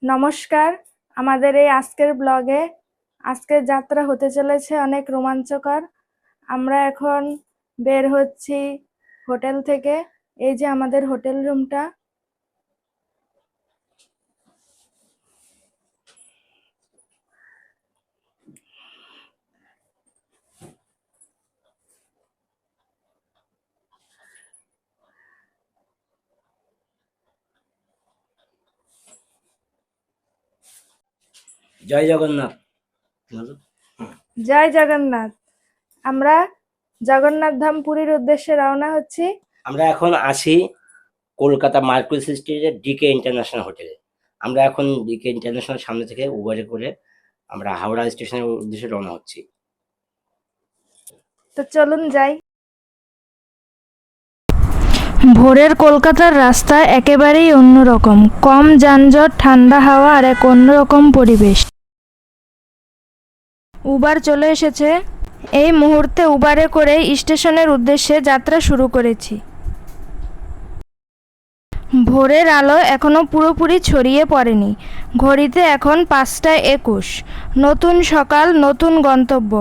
নমস্কার। আমাদের এই আজকের ব্লগে আজকের যাত্রা হতে চলেছে অনেক রোমাঞ্চকর। আমরা এখন বের হচ্ছি হোটেল থেকে। এই যে আমাদের হোটেল রুমটা। জয় জগন্নাথ। জয় জগন্নাথ। আমরা জগন্নাথ ধাম পুরীর উদ্দেশ্যে রওনা হচ্ছি। আমরা এখন আছি কলকাতা মার্কুরিস স্ট্রিটের ডিকে ইন্টারন্যাশনাল হোটেলে। আমরা এখন ডিকে ইন্টারন্যাশনাল সামনে থেকে উবারে করে আমরা হাওড়া স্টেশনের উদ্দেশ্যে রওনা হচ্ছি। তো চলুন যাই। ভোরের কলকাতার রাস্তা একেবারেই অন্যরকম। কম যানজট, ঠান্ডা হাওয়া আর এক অন্যরকম পরিবেশ। উবার চলে এসেছে। এই মুহূর্তে উবারে করে স্টেশনের উদ্দেশ্যে যাত্রা শুরু করেছি। ভোরের আলো এখনো পুরোপুরি ছড়িয়ে পড়েনি। ঘড়িতে এখন 5:21। নতুন সকাল, নতুন গন্তব্য।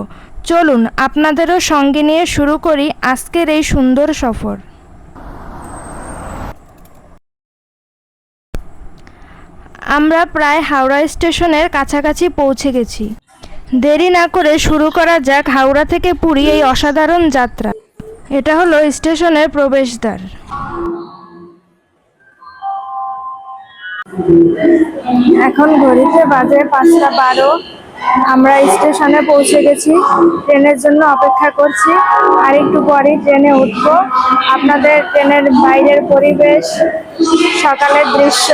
চলুন আপনাদেরও সঙ্গে নিয়ে শুরু করি আজকের এই সুন্দর সফর। আমরা প্রায় হাওড়া স্টেশনের কাছাকাছি পৌঁছে গেছি। দেরি না করে শুরু করা যাক হাওড়া থেকে পুরী এই অসাধারণ যাত্রা। এটা হলো স্টেশনের প্রবেশদ্বার। এখন ঘড়িতে বাজে 5:12। আমরা স্টেশনে পৌঁছে গেছি। ট্রেনের জন্য অপেক্ষা করছি। আর একটু পরেই ট্রেনে উঠব। আপনাদের ট্রেনের বাইরের পরিবেশ, সকালের দৃশ্য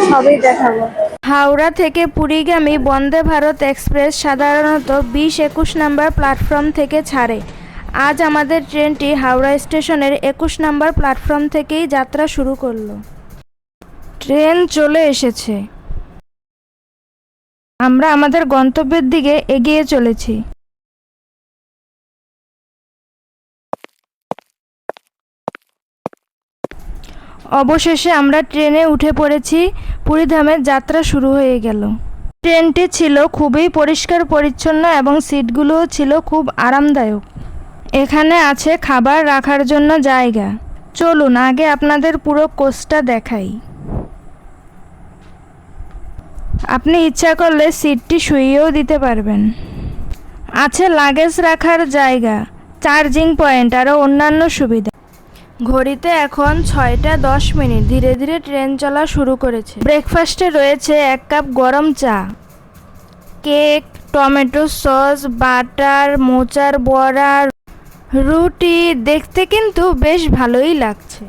সবই দেখাবো। হাওড়া থেকে পুরীগামী বন্দে ভারত এক্সপ্রেস সাধারণত 20-21 নম্বর প্ল্যাটফর্ম থেকে ছাড়ে। আজ আমাদের ট্রেনটি হাওড়া স্টেশনের 21 নম্বর প্ল্যাটফর্ম থেকেই যাত্রা শুরু করলো। ট্রেন চলে এসেছে। আমরা আমাদের গন্তব্যের দিকে এগিয়ে চলেছি। অবশেষে আমরা ট্রেনে উঠে পড়েছি। পুরীধামের যাত্রা শুরু হয়ে গেল। ট্রেনটি ছিল খুবই পরিষ্কার পরিচ্ছন্ন এবং সিটগুলোও ছিল খুব আরামদায়ক। এখানে আছে খাবার রাখার জন্য জায়গা। চলুন আগে আপনাদের পুরো কোচটা দেখাই। আপনি ইচ্ছা করলে সিটটি শুইয়েও দিতে পারবেন। আছে লাগেজ রাখার জায়গা, চার্জিং পয়েন্ট আরও অন্যান্য সুবিধা। ঘড়িতে এখন 6:10। ধীরে ধীরে ট্রেন চলা শুরু করেছে। ব্রেকফাস্টে রয়েছে 1 কাপ গরম চা, কেক, টমেটো সস, বাটার, মোচার বড়া, রুটি। দেখতে কিন্তু বেশ ভালোই লাগছে।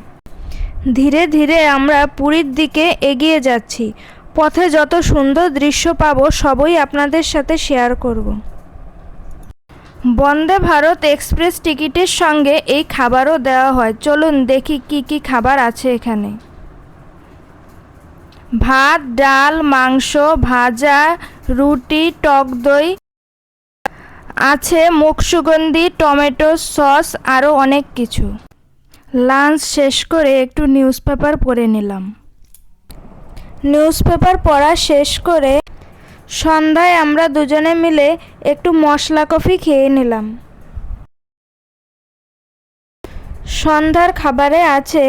ধীরে ধীরে আমরা পুরীর দিকে এগিয়ে যাচ্ছি। পথে যত সুন্দর দৃশ্য পাবো সবই আপনাদের সাথে শেয়ার করব। বন্দে ভারত এক্সপ্রেস টিকিটের সঙ্গে এই খাবারও দেওয়া হয়। চলুন দেখি কি কি খাবার আছে এখানে। ভাত, ডাল, মাংস, ভাজা, রুটি, টক দই, আছে মুখ সুগন্ধি, টমেটো সস আরও অনেক কিছু। লাঞ্চ শেষ করে একটু নিউজ পেপার পড়ে নিলাম। নিউজ পেপার পড়া শেষ করে সন্ধ্যায় আমরা দুজনে মিলে একটু মশলা কফি খেয়ে নিলাম। সন্ধ্যার খাবারে আছে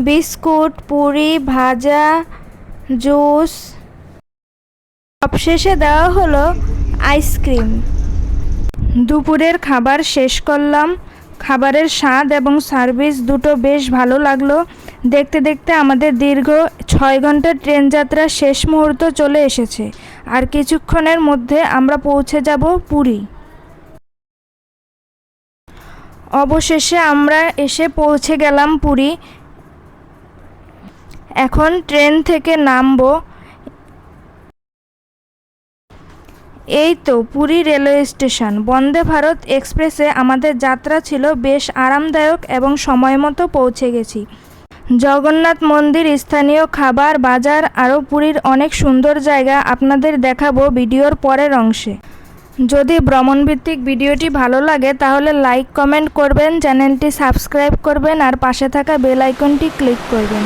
বিস্কুট, পুরি, ভাজা, জুস। সবশেষে দেওয়া হলো আইসক্রিম। দুপুরের খাবার শেষ করলাম। খাবারের স্বাদ এবং সার্ভিস দুটো বেশ ভালো লাগলো। দেখতে দেখতে আমাদের দীর্ঘ 6 ঘন্টার ট্রেন যাত্রার শেষ মুহূর্ত চলে এসেছে। আর কিছুক্ষণের মধ্যে আমরা পৌঁছে যাব পুরী। অবশেষে আমরা এসে পৌঁছে গেলাম পুরী। এখন ট্রেন থেকে নামবো। এই তো পুরী রেলওয়ে স্টেশন। বন্দে ভারত এক্সপ্রেসে আমাদের যাত্রা ছিল বেশ আরামদায়ক এবং সময় মতো পৌঁছে গেছি। জগন্নাথ মন্দির, স্থানীয় খাবার, বাজার আরও পুরীর অনেক সুন্দর জায়গা আপনাদের দেখাবো ভিডিওর পরের অংশে। যদি ভ্রমণভিত্তিক ভিডিওটি ভালো লাগে তাহলে লাইক, কমেন্ট করবেন, চ্যানেলটি সাবস্ক্রাইব করবেন আর পাশে থাকা বেল আইকনটি ক্লিক করবেন।